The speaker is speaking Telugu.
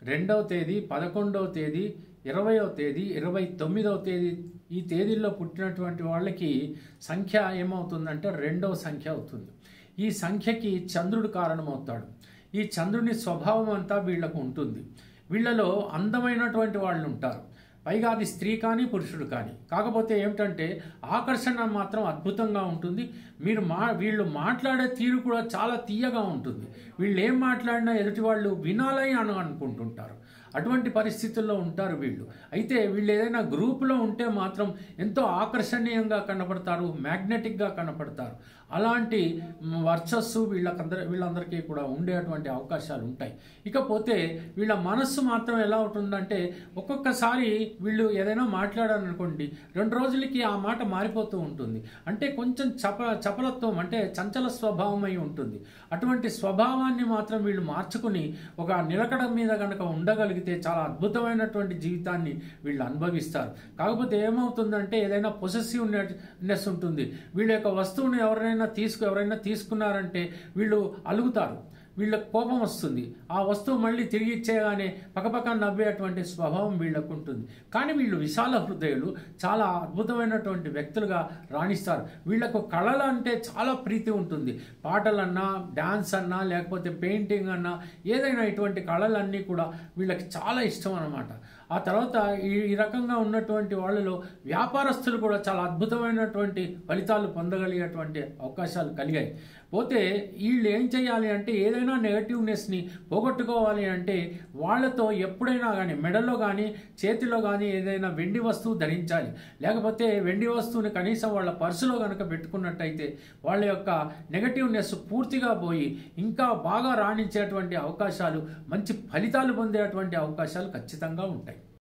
2వ తేదీ, 11వ తేదీ, 20వ తేదీ, 29వ తేదీ, ఈ తేదీల్లో పుట్టినటువంటి వాళ్ళకి సంఖ్య ఏమవుతుందంటే 2వ సంఖ్య అవుతుంది. ఈ సంఖ్యకి చంద్రుడు కారణమవుతాడు. ఈ చంద్రుని స్వభావం అంతా వీళ్లకు ఉంటుంది. వీళ్ళలో అందమైనటువంటి వాళ్ళు ఉంటారు. పైగా అది స్త్రీ కానీ పురుషుడు కానీ. కాకపోతే ఏమిటంటే ఆకర్షణ మాత్రం అద్భుతంగా ఉంటుంది. వీళ్ళు మాట్లాడే తీరు కూడా చాలా తీయగా ఉంటుంది. వీళ్ళు ఏం మాట్లాడినా ఎదుటి వాళ్ళు వినాలని అనుకుంటుంటారు. అటువంటి పరిస్థితుల్లో ఉంటారు వీళ్ళు. అయితే వీళ్ళు ఏదైనా గ్రూపులో ఉంటే మాత్రం ఎంతో ఆకర్షణీయంగా కనపడతారు, మ్యాగ్నెటిక్గా కనపడతారు. అలాంటి వర్చస్సు వీళ్ళందరికీ కూడా ఉండేటువంటి అవకాశాలు ఉంటాయి. ఇకపోతే వీళ్ళ మనస్సు మాత్రం ఎలా ఉంటుందంటే ఒక్కొక్కసారి వీళ్ళు ఏదైనా మాట్లాడారనుకోండి, 2 రోజులకి ఆ మాట మారిపోతూ ఉంటుంది. అంటే కొంచెం చపలత్వం, అంటే చంచల స్వభావం అయి ఉంటుంది. అటువంటి స్వభావాన్ని మాత్రం వీళ్ళు మార్చుకుని ఒక నిలకడ మీద కనుక ఉండగలిగితే చాలా అద్భుతమైనటువంటి జీవితాన్ని వీళ్ళు అనుభవిస్తారు. కాకపోతే ఏమవుతుందంటే ఏదైనా పొసెసివ్నెస్ ఉంటుంది. వీళ్ళ యొక్క వస్తువుని ఎవరైనా తీసుకున్నారంటే వీళ్ళు అలుగుతారు, వీళ్ళకు కోపం వస్తుంది. ఆ వస్తువు మళ్ళీ తిరిగి ఇచ్చేయగానే పక్కపక్క నవ్వేటువంటి స్వభావం వీళ్ళకు ఉంటుంది. కానీ వీళ్ళు విశాల హృదయులు, చాలా అద్భుతమైనటువంటి వ్యక్తులుగా రాణిస్తారు. వీళ్ళకు కళలు అంటే చాలా ప్రీతి ఉంటుంది. పాటలన్నా, డాన్స్ అన్నా, లేకపోతే పెయింటింగ్ అన్నా, ఏదైనా ఇటువంటి కళలన్నీ కూడా వీళ్ళకి చాలా ఇష్టం అన్నమాట. ఆ తర్వాత ఈ రకంగా ఉన్నటువంటి వాళ్ళలో వ్యాపారస్తులు కూడా చాలా అద్భుతమైనటువంటి ఫలితాలు పొందగలిగేటువంటి అవకాశాలు కలిగాయి. పోతే వీళ్ళు ఏం చేయాలి అంటే ఏదైనా నెగటివ్నెస్ని పోగొట్టుకోవాలి అంటే వాళ్ళతో ఎప్పుడైనా కానీ మెడలో కానీ చేతిలో కానీ ఏదైనా వెండి వస్తువు ధరించాలి. లేకపోతే వెండి వస్తువుని కనీసం వాళ్ళ పర్సులో కనుక పెట్టుకున్నట్టయితే వాళ్ళ యొక్క నెగటివ్నెస్ పూర్తిగా పోయి ఇంకా బాగా రాణించేటువంటి అవకాశాలు, మంచి ఫలితాలు పొందేటువంటి అవకాశాలు ఖచ్చితంగా ఉంటాయి.